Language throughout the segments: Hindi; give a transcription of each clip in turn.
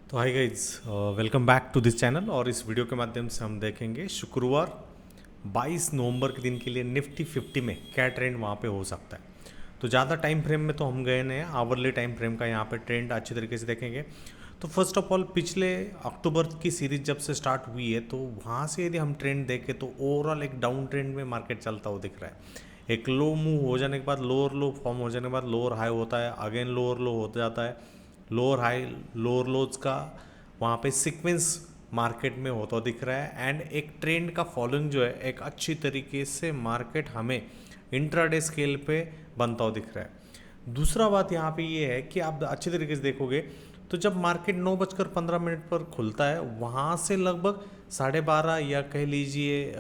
तो hi guys, welcome back to this channel. और इस वीडियो के माध्यम से हम देखेंगे शुक्रवार 22 नवंबर के दिन के लिए निफ्टी 50 में क्या ट्रेंड वहाँ पे हो सकता है। तो ज़्यादा टाइम फ्रेम में तो हम गए नहीं हैं, आवरली टाइम फ्रेम का यहाँ पे ट्रेंड अच्छी तरीके से देखेंगे। तो फर्स्ट ऑफ ऑल पिछले अक्टूबर की सीरीज जब से स्टार्ट हुई है तो वहाँ से यदि हम ट्रेंड देखें तो ओवरऑल एक डाउन ट्रेंड में मार्केट चलता हुआ दिख रहा है। एक लो मूव हो जाने के बाद लोअर लो फॉर्म हो जाने के बाद लोअर हाई होता है, अगेन लोअर लो हो जाता है, लोअर हाई लोअर लोज का वहाँ पे सीक्वेंस मार्केट में होता दिख रहा है। एंड एक ट्रेंड का फॉलोइंग जो है एक अच्छी तरीके से मार्केट हमें इंट्राडे स्केल पे बनता हुआ दिख रहा है। दूसरा बात यहाँ पे ये है कि आप अच्छी तरीके से देखोगे तो जब मार्केट 9:15 पर खुलता है वहाँ से लगभग 12:30 या कह लीजिए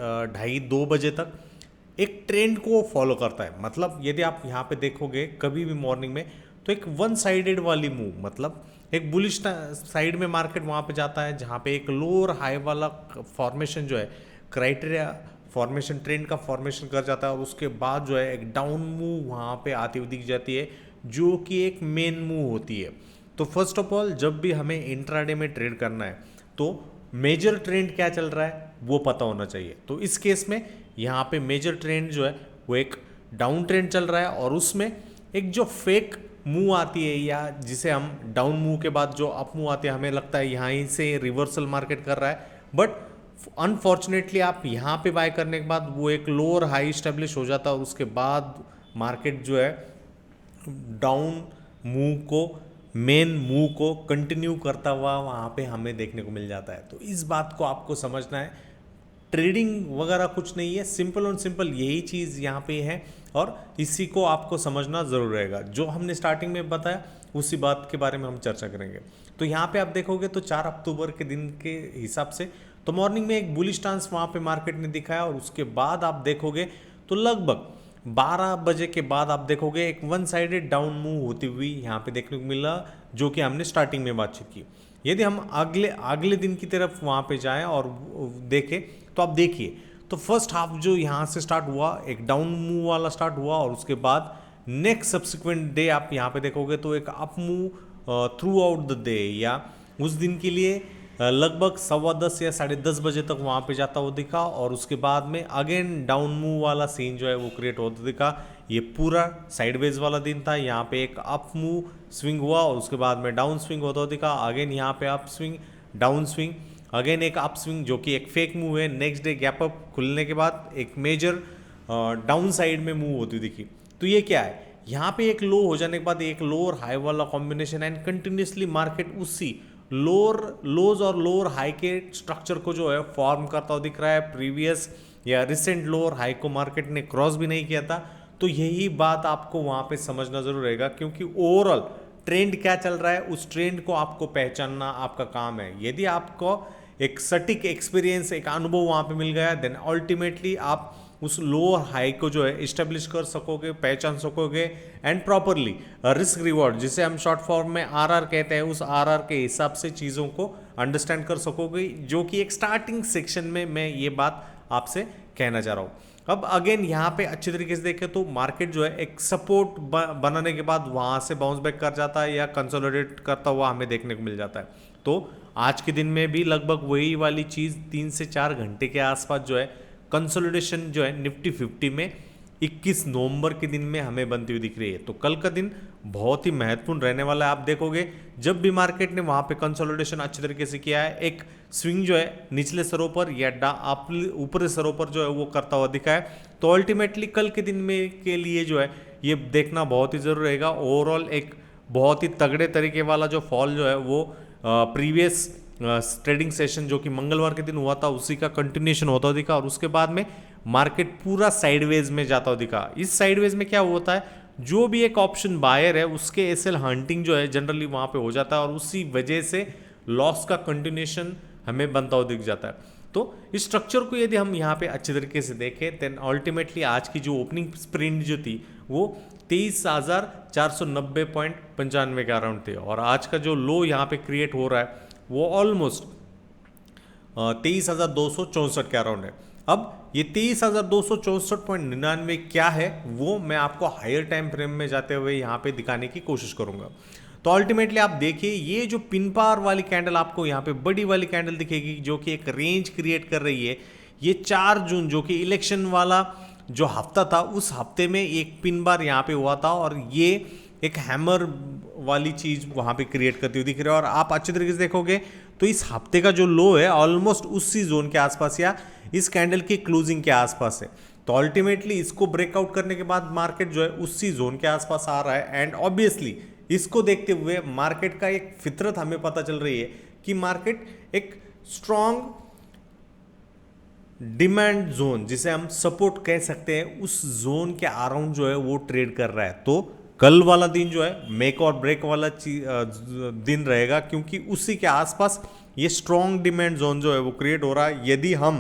2:30 तक एक ट्रेंड को फॉलो करता है। मतलब यदि आप यहाँ पे देखोगे कभी भी मॉर्निंग में तो एक वन साइडेड वाली मूव, मतलब एक बुलिश साइड में मार्केट वहाँ पे जाता है जहाँ पे एक लोअर हाई वाला फॉर्मेशन जो है क्राइटेरिया फॉर्मेशन ट्रेंड का फॉर्मेशन कर जाता है और उसके बाद जो है एक डाउन मूव वहाँ पे आती हुई दिख जाती है जो कि एक मेन मूव होती है। तो फर्स्ट ऑफ ऑल जब भी हमें इंट्राडे में ट्रेड करना है तो मेजर ट्रेंड क्या चल रहा है वो पता होना चाहिए। तो इस केस में यहाँ पे मेजर ट्रेंड जो है वो एक डाउन ट्रेंड चल रहा है और उसमें एक जो फेक मूव आती है या जिसे हम डाउन मूव के बाद जो अप मूव आती है हमें लगता है यहाँ से रिवर्सल मार्केट कर रहा है, बट अनफॉर्चुनेटली आप यहाँ पे बाय करने के बाद वो एक लोअर हाई स्टेब्लिश हो जाता है और उसके बाद मार्केट जो है डाउन मूव को मेन मूव को कंटिन्यू करता हुआ वहाँ पे हमें देखने को मिल जाता है। तो इस बात को आपको समझना है, ट्रेडिंग वगैरह कुछ नहीं है, सिंपल और सिंपल यही चीज़ यहाँ पे है और इसी को आपको समझना ज़रूर रहेगा। जो हमने स्टार्टिंग में बताया उसी बात के बारे में हम चर्चा करेंगे। तो यहाँ पे आप देखोगे तो 4 अक्टूबर के दिन के हिसाब से तो मॉर्निंग में एक बुलिश चांस वहाँ पे मार्केट ने दिखाया और उसके बाद आप देखोगे तो लगभग 12 बजे के बाद आप देखोगे एक वन साइडेड डाउन मूव होती हुई यहाँ पे देखने को मिला जो कि हमने स्टार्टिंग में बातचीत की। यदि हम अगले अगले दिन की तरफ वहाँ पे जाएं और देखें तो आप देखिए तो फर्स्ट हाफ जो यहाँ से स्टार्ट हुआ एक डाउन मूव वाला स्टार्ट हुआ और उसके बाद नेक्स्ट सब्सिक्वेंट डे आप यहाँ पे देखोगे तो एक up move through out the day या उस दिन के लिए लगभग 10:15 या 10:30 बजे तक वहाँ पे जाता हुआ दिखा और उसके बाद में अगेन डाउन मूव वाला सीन जो है वो क्रिएट होता दिखा। ये पूरा साइडवेज वाला दिन था, यहाँ पे एक अप मूव स्विंग हुआ और उसके बाद में डाउन स्विंग होता हुआ दिखा, अगेन यहाँ पे up swing down swing, again एक अप स्विंग जो कि एक फेक मूव है। नेक्स्ट डे गैप अप खुलने के बाद एक मेजर डाउन साइड में मूव होती दिखी। तो ये क्या है, यहाँ पे एक लो हो जाने के बाद एक लोअर हाई वाला कॉम्बिनेशन एंड कंटिन्यूसली मार्केट उसी लोअर लोज और लोअर हाई के स्ट्रक्चर को जो है फॉर्म करता हुआ दिख रहा है। प्रीवियस या रिसेंट लोअर हाई को मार्केट ने क्रॉस भी नहीं किया था। तो यही बात आपको वहाँ पे समझना जरूर रहेगा क्योंकि ओवरऑल ट्रेंड क्या चल रहा है उस ट्रेंड को आपको पहचानना आपका काम है। यदि आपको एक सटीक एक्सपीरियंस एक अनुभव वहाँ पे मिल गया देन अल्टीमेटली आप उस लोअर हाई को जो है इस्टेब्लिश कर सकोगे, पहचान सकोगे एंड प्रॉपरली रिस्क रिवॉर्ड जिसे हम शॉर्ट फॉर्म में आरआर कहते हैं उस आरआर के हिसाब से चीज़ों को अंडरस्टैंड कर सकोगे, जो कि एक स्टार्टिंग सेक्शन में मैं ये बात आपसे कहना चाह रहा हूँ। अब अगेन यहाँ पे अच्छी तरीके से देखें तो मार्केट जो है एक सपोर्ट बनाने के बाद वहाँ से बाउंस बैक कर जाता है या कंसोलिडेट करता हुआ हमें देखने को मिल जाता है। तो आज के दिन में भी लगभग वही वाली चीज़ 3 से 4 घंटे के आसपास जो है कंसोलिडेशन जो है निफ्टी 50 में 21 नवंबर के दिन में हमें बनती हुई दिख रही है। तो कल का दिन बहुत ही महत्वपूर्ण रहने वाला है। आप देखोगे जब भी मार्केट ने वहाँ पे कंसोलिडेशन अच्छी तरीके से किया है, एक स्विंग जो है निचले सरों पर या ऊपरी सरों पर जो है वो करता हुआ दिखा है, तो अल्टीमेटली कल के दिन में के लिए जो है ये देखना बहुत ही जरूरी रहेगा। ओवरऑल एक बहुत ही तगड़े तरीके वाला जो फॉल जो है वो प्रीवियस ट्रेडिंग सेशन जो कि मंगलवार के दिन हुआ था उसी का कंटिन्यूशन होता दिखा और उसके बाद में मार्केट पूरा साइडवेज में जाता हुआ दिखा। इस साइडवेज में क्या होता है, जो भी एक ऑप्शन बायर है उसके एसएल हंटिंग जो है जनरली वहाँ पे हो जाता है और उसी वजह से लॉस का कंटिन्यूशन हमें बनता हुआ दिख जाता है। तो इस स्ट्रक्चर को यदि हम यहाँ पे अच्छे तरीके से देखें देन अल्टीमेटली आज की जो ओपनिंग स्प्रिंट जो थी वो 23,490.95 के अराउंड थे और आज का जो लो यहाँ पे क्रिएट हो रहा है वो ऑलमोस्ट 23,264 के अराउंड है। अब ये 23,264.99 क्या है वो मैं आपको हायर टाइम फ्रेम में जाते हुए यहाँ पे दिखाने की कोशिश करूंगा। तो अल्टीमेटली आप देखिए ये जो पिन पार वाली कैंडल आपको यहाँ पे बड़ी वाली कैंडल दिखेगी जो कि एक रेंज क्रिएट कर रही है। ये 4 जून जो कि इलेक्शन वाला जो हफ्ता था उस हफ्ते में एक पिन बार यहाँ पे हुआ था और ये एक हैमर वाली चीज वहां पे क्रिएट करती हुई दिख रही है। और आप अच्छे तरीके से देखोगे तो इस हफ्ते का जो लो है ऑलमोस्ट उसी जोन के आसपास या इस कैंडल की क्लोजिंग के आसपास है। तो अल्टीमेटली इसको ब्रेकआउट करने के बाद मार्केट जो है उसी जोन के आसपास आ रहा है एंड ऑब्वियसली इसको देखते हुए मार्केट का एक फितरत हमें पता चल रही है कि मार्केट एक स्ट्रॉन्ग डिमांड जोन जिसे हम सपोर्ट कह सकते हैं उस जोन के अराउंड जो है वो ट्रेड कर रहा है। तो कल वाला दिन जो है मेक और ब्रेक वाला दिन रहेगा क्योंकि उसी के आसपास ये स्ट्रॉन्ग डिमांड जोन जो है वो क्रिएट हो रहा है। यदि हम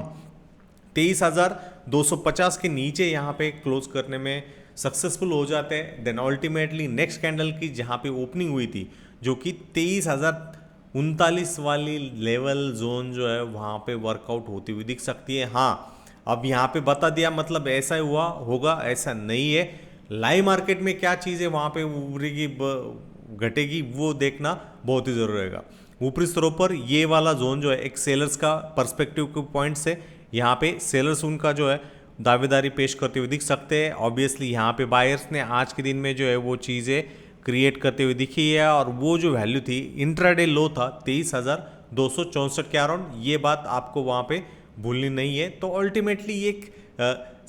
23,250 के नीचे यहाँ पे क्लोज करने में सक्सेसफुल हो जाते हैं देन अल्टीमेटली नेक्स्ट कैंडल की जहाँ पे ओपनिंग हुई थी जो कि 23,039 वाली लेवल जोन जो है वहाँ पे वर्कआउट होती हुई दिख सकती है। हाँ, अब यहाँ पे बता दिया मतलब ऐसा ही हुआ होगा ऐसा नहीं है। लाइव मार्केट में क्या चीज़ें वहाँ पे उभरेगी घटेगी वो देखना बहुत ही जरूरी रहेगा। ऊपरी स्तरों पर ये वाला जोन जो है एक सेलर्स का पर्सपेक्टिव के पॉइंट से यहाँ पे सेलर्स उनका जो है दावेदारी पेश करते हुए दिख सकते हैं। ऑब्वियसली यहाँ पे बायर्स ने आज के दिन में जो है वो चीज़ें क्रिएट करते हुए दिखी है और वो जो वैल्यू थी इंट्राडे लो था 23,264 के अराउंड, ये बात आपको वहाँ पे भूलनी नहीं है। तो अल्टीमेटली एक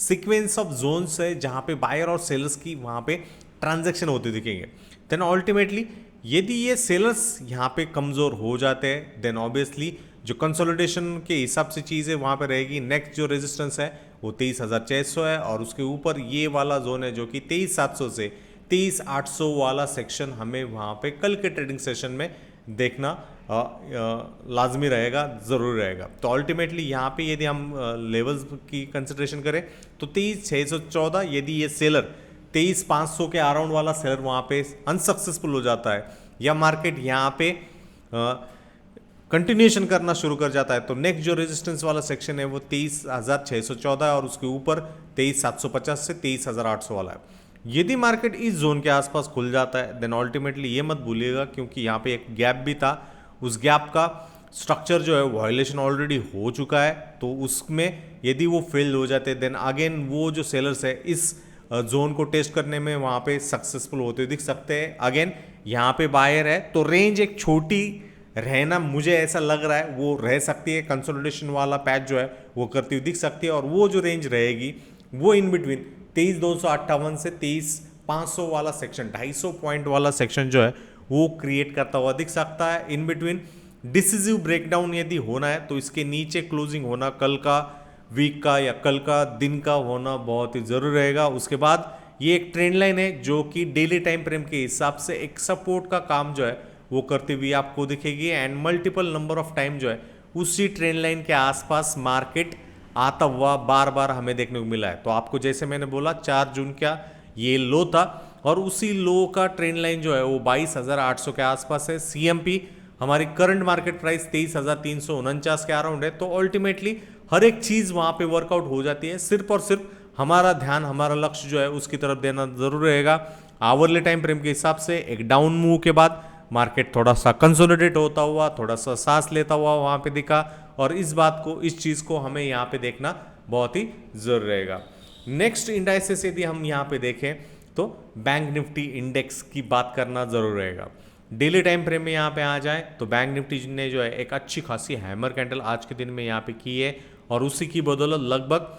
सीक्वेंस ऑफ जोन्स है जहाँ पे बायर और सेलर्स की वहाँ पे ट्रांजैक्शन होते दिखेंगे। देन अल्टीमेटली यदि ये सेलर्स यहाँ पे कमज़ोर हो जाते हैं देन ऑब्वियसली जो कंसोलिडेशन के हिसाब से चीज़ें वहाँ पे रहेगी। नेक्स्ट जो रेजिस्टेंस है वो 23,600 है और उसके ऊपर ये वाला जोन है जो कि 23,700 से 23,800 वाला सेक्शन हमें वहाँ पे कल के ट्रेडिंग सेशन में देखना लाजमी रहेगा, ज़रूरी रहेगा। तो अल्टीमेटली यहाँ पे यदि हम लेवल्स की कंसिडरेशन करें तो 23,614 यदि ये सेलर 23,500 के अराउंड वाला सेलर वहाँ पे अनसक्सेसफुल हो जाता है या मार्केट यहाँ पे कंटिन्यूएशन करना शुरू कर जाता है तो नेक्स्ट जो रेजिस्टेंस वाला सेक्शन है वो 23,614 है और उसके ऊपर 23,750 से 23,800 वाला है। यदि मार्केट इस जोन के आसपास खुल जाता है देन अल्टीमेटली ये मत भूलिएगा क्योंकि यहाँ पे एक गैप भी था, उस गैप का स्ट्रक्चर जो है वायलेशन ऑलरेडी हो चुका है। तो उसमें यदि वो फेल हो जाते देन अगेन वो जो सेलर्स है इस जोन को टेस्ट करने में वहाँ पे सक्सेसफुल होते दिख सकते हैं। अगेन यहाँ पे बायर है तो रेंज एक छोटी रहना मुझे ऐसा लग रहा है वो रह सकती है, कंसोलिडेशन वाला पैच जो है वो करती हुई दिख सकती है और वो जो रेंज रहेगी वो इन बिटवीन 23,258 से 23,500 वाला सेक्शन 250 पॉइंट वाला सेक्शन जो है वो क्रिएट करता हुआ दिख सकता है। इन बिटवीन डिसिसिव ब्रेकडाउन यदि होना है तो इसके नीचे क्लोजिंग होना कल का वीक का या कल का दिन का होना बहुत ही जरूरी रहेगा। उसके बाद ये एक ट्रेंड लाइन है जो कि डेली टाइम फ्रेम के हिसाब से एक सपोर्ट का काम जो है वो करती हुई आपको दिखेगी and multiple number of time जो है उसी ट्रेंड लाइन के आसपास मार्केट आता हुआ बार बार हमें देखने को मिला है। तो आपको जैसे मैंने बोला 4 जून का ये लो था और उसी लो का ट्रेंड लाइन जो है वो 22,800 के आसपास है। सीएमपी हमारी करंट मार्केट प्राइस 23,349 के अराउंड है। तो अल्टीमेटली हर एक चीज़ वहाँ पे वर्कआउट हो जाती है, सिर्फ और सिर्फ हमारा ध्यान हमारा लक्ष्य जो है उसकी तरफ देना जरूर रहेगा। आवरली टाइम फ्रेम के हिसाब से एक डाउन मूव के बाद मार्केट थोड़ा सा कंसोलिडेट होता हुआ थोड़ा सा सांस लेता हुआ वहाँ पे दिखा और इस चीज़ को हमें यहाँ पे देखना बहुत ही जरूरी रहेगा। नेक्स्ट इंडाइसेस यदि हम यहाँ पे देखें तो बैंक निफ्टी इंडेक्स की बात करना जरूर रहेगा। डेली टाइम फ्रेम में यहाँ पे आ जाए तो बैंक निफ्टी ने जो है एक अच्छी खासी हैमर कैंडल आज के दिन में यहाँ पे की है और उसी की बदौलत लगभग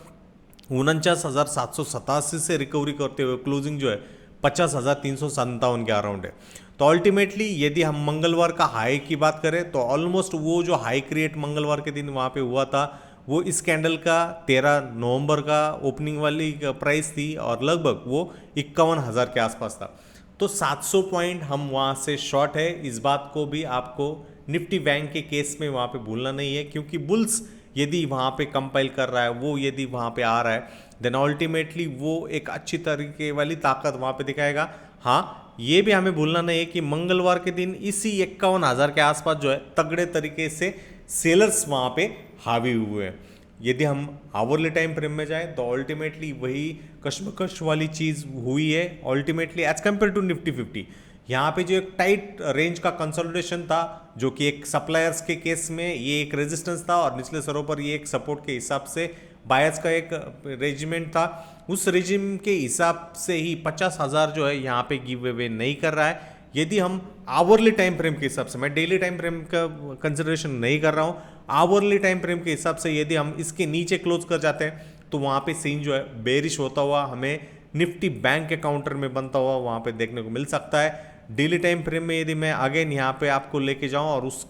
49,787 से रिकवरी करते हुए क्लोजिंग जो है 50,357 के अराउंड है। तो अल्टीमेटली यदि हम मंगलवार का हाई की बात करें तो ऑलमोस्ट वो जो हाई क्रिएट मंगलवार के दिन वहाँ पे हुआ था वो इस कैंडल का 13 नवंबर का ओपनिंग वाली प्राइस थी और लगभग वो 51,000 के आसपास था। तो 700 पॉइंट हम वहाँ से शॉर्ट है। इस बात को भी आपको निफ्टी बैंक के केस में वहाँ पे भूलना नहीं है क्योंकि बुल्स यदि वहाँ पे कंपाइल कर रहा है वो यदि वहाँ पे आ रहा है देन अल्टीमेटली वो एक अच्छी तरीके वाली ताकत वहाँ पे दिखाएगा। हाँ, ये भी हमें भूलना नहीं है कि मंगलवार के दिन इसी 51,000 के आसपास जो है तगड़े तरीके से सेलर्स वहाँ पे हावी हुए हैं। यदि हम आवरली टाइम फ्रेम में जाएं तो अल्टीमेटली वही कशमकश वाली चीज़ हुई है ultimately as compare to Nifty 50। यहाँ पे जो एक टाइट रेंज का कंसोलिडेशन था, जो कि एक सप्लायर्स के केस में ये एक रेजिस्टेंस था और निचले स्तरों पर ये एक सपोर्ट के हिसाब से बायर्स का एक रेजिमेंट था, उस रेजिम के हिसाब से ही 50,000 जो है यहाँ पे गिव अवे नहीं कर रहा है। यदि हम आवरली टाइम फ्रेम के हिसाब से, मैं डेली टाइम फ्रेम का कंसिडरेशन नहीं कर रहा हूँ, आवरली टाइम फ्रेम के हिसाब से यदि हम इसके नीचे क्लोज कर जाते हैं तो वहाँ पे सीन जो है बेरिश होता हुआ हमें निफ्टी बैंक के काउंटर में बनता हुआ वहाँ पे देखने को मिल सकता है। डेली टाइम फ्रेम में यदि मैं अगेन यहाँ पे आपको लेके जाऊँ और उस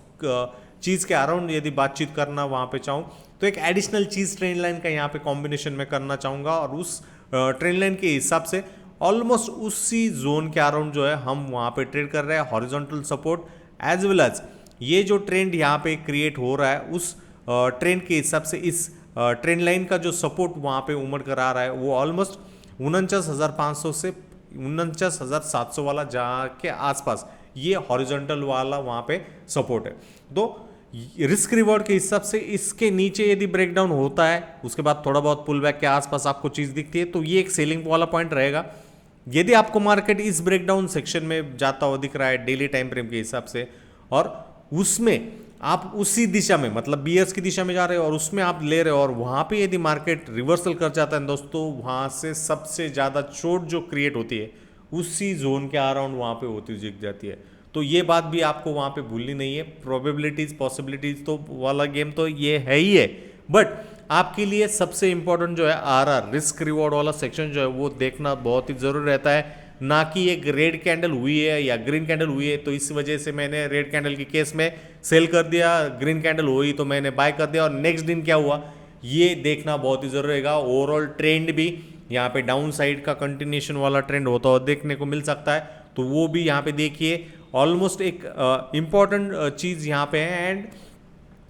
चीज़ के अराउंड यदि बातचीत करना वहाँ पे चाहूँ तो एक एडिशनल चीज़ ट्रेंड लाइन का यहाँ पे कॉम्बिनेशन में करना चाहूँगा और उस ट्रेंड लाइन के हिसाब से ऑलमोस्ट उसी जोन के अराउंड जो है हम वहाँ पे ट्रेड कर रहे हैं। Horizontal support as well as ये जो ट्रेंड यहाँ पे क्रिएट हो रहा है उस ट्रेंड के हिसाब से इस ट्रेंड लाइन का जो सपोर्ट वहाँ पे उमड़ कर आ रहा है वो ऑलमोस्ट 49,500 से 49,700 वाला जहाँ के आसपास ये हॉरिजॉन्टल वाला वहाँ पे सपोर्ट है। तो रिस्क रिवॉर्ड के हिसाब से इसके नीचे यदि ब्रेकडाउन होता है उसके बाद थोड़ा बहुत पुल बैक के आसपास आपको चीज़ दिखती है तो ये एक सेलिंग वाला पॉइंट रहेगा। यदि आपको मार्केट इस ब्रेकडाउन सेक्शन में जाता हुआ दिख रहा है डेली टाइम फ्रेम के हिसाब से और उसमें आप उसी दिशा में मतलब बियर्स की दिशा में जा रहे हो और उसमें आप ले रहे हो और वहाँ पे यदि मार्केट रिवर्सल कर जाता है दोस्तों, वहाँ से सबसे ज़्यादा चोट जो क्रिएट होती है उसी जोन के अराउंड वहाँ पे होती दिख जाती है। तो ये बात भी आपको वहाँ पे भूलनी नहीं है। प्रोबेबिलिटीज पॉसिबिलिटीज तो वाला गेम तो ये है ही है, बट आपके लिए सबसे इंपॉर्टेंट जो है आरआर रिस्क रिवॉर्ड वाला सेक्शन जो है वो देखना बहुत ही जरूरी रहता है। ना कि एक रेड कैंडल हुई है या ग्रीन कैंडल हुई है तो इस वजह से मैंने रेड कैंडल के केस में सेल कर दिया, ग्रीन कैंडल हुई तो मैंने बाय कर दिया और नेक्स्ट दिन क्या हुआ ये देखना बहुत ही जरूरी रहेगा। ओवरऑल ट्रेंड भी यहाँ पे डाउन साइड का कंटिन्यूशन वाला ट्रेंड होता हुआ देखने को मिल सकता है, तो वो भी यहाँ पे देखिए ऑलमोस्ट एक इम्पॉर्टेंट चीज़ यहाँ पे है। एंड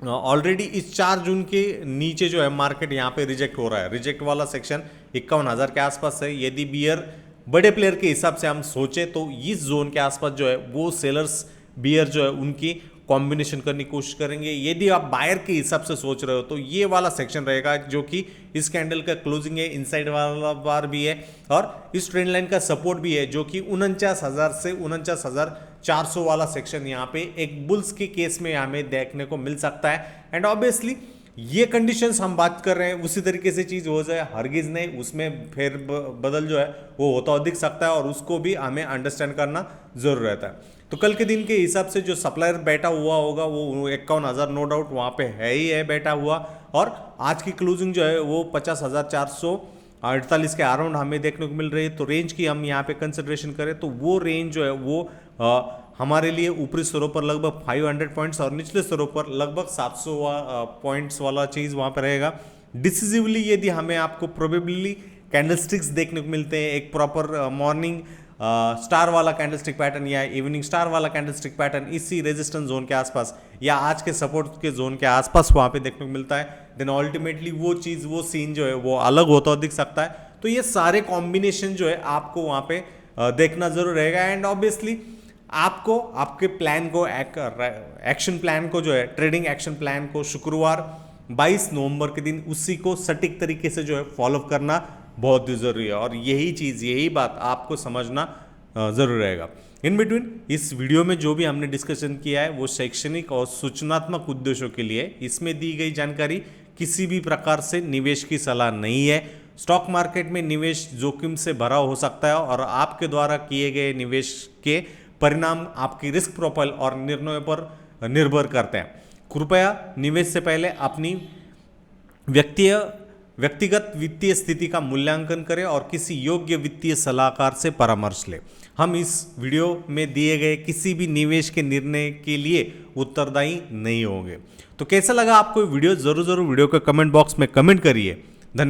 ऑलरेडी इस 4 जून के नीचे जो है मार्केट यहाँ पे रिजेक्ट हो रहा है। रिजेक्ट वाला सेक्शन 51,000 के आसपास है। यदि बियर बड़े प्लेयर के हिसाब से हम सोचे तो इस जोन के आसपास जो है वो सेलर्स बियर जो है उनकी कॉम्बिनेशन करने की कोशिश करेंगे। यदि आप बायर के हिसाब से सोच रहे हो तो ये वाला सेक्शन रहेगा जो कि इस कैंडल का क्लोजिंग है, इनसाइड वाला बार भी है और इस ट्रेंड लाइन का सपोर्ट भी है जो कि 49,000 से 49,400 वाला सेक्शन यहाँ पे एक बुल्स के केस में हमें देखने को मिल सकता है। एंड ऑब्वियसली ये कंडीशंस हम बात कर रहे हैं उसी तरीके से चीज़ हो जाए हरगिज नहीं, उसमें फिर बदल जो है वो होता हुआ दिख सकता है और उसको भी हमें अंडरस्टैंड करना जरूर रहता है। तो कल के दिन के हिसाब से जो सप्लायर बैठा हुआ होगा वो 51,000 नो डाउट वहाँ पे है ही है बैठा हुआ और आज की क्लोजिंग जो है वो 50,448 के अराउंड हमें देखने को मिल रही है। तो रेंज की हम यहाँ पे कंसिडरेशन करें तो वो रेंज जो है वो हमारे लिए ऊपरी स्तरों पर लगभग 500 पॉइंट्स और निचले स्तरों पर लगभग 700 पॉइंट्स वाला चीज़ वहाँ पर रहेगा। डिसिसिवली यदि हमें आपको प्रोबेबली कैंडलस्टिक्स देखने को मिलते हैं, एक प्रॉपर मॉर्निंग स्टार वाला कैंडलस्टिक पैटर्न या इवनिंग स्टार वाला कैंडलस्टिक पैटर्न इसी रेजिस्टेंस जोन के आसपास या आज के सपोर्ट के जोन के आसपास वहाँ पे देखने को मिलता है, देन अल्टीमेटली वो चीज़ वो सीन जो है वो अलग होता हुआ दिख सकता है। तो ये सारे कॉम्बिनेशन जो है आपको वहाँ पे देखना जरूर रहेगा। एंड ऑब्वियसली आपको आपके प्लान को एक्शन प्लान को जो है ट्रेडिंग एक्शन प्लान को शुक्रवार 22 नवंबर के दिन उसी को सटीक तरीके से जो है फॉलो करना बहुत ही ज़रूरी है और यही बात आपको समझना ज़रूर रहेगा। इन बिटवीन इस वीडियो में जो भी हमने डिस्कशन किया है वो शैक्षणिक और सूचनात्मक उद्देश्यों के लिए, इसमें दी गई जानकारी किसी भी प्रकार से निवेश की सलाह नहीं है। स्टॉक मार्केट में निवेश जोखिम से भरा हो सकता है और आपके द्वारा किए गए निवेश के परिणाम आपकी रिस्क प्रोफाइल और निर्णयों पर निर्भर करते हैं। कृपया निवेश से पहले अपनी व्यक्तिगत वित्तीय स्थिति का मूल्यांकन करें और किसी योग्य वित्तीय सलाहकार से परामर्श लें। हम इस वीडियो में दिए गए किसी भी निवेश के निर्णय के लिए उत्तरदायी नहीं होंगे। तो कैसा लगा आपको वीडियो? जरूर वीडियो के कमेंट बॉक्स में कमेंट करिए। धन्यवाद।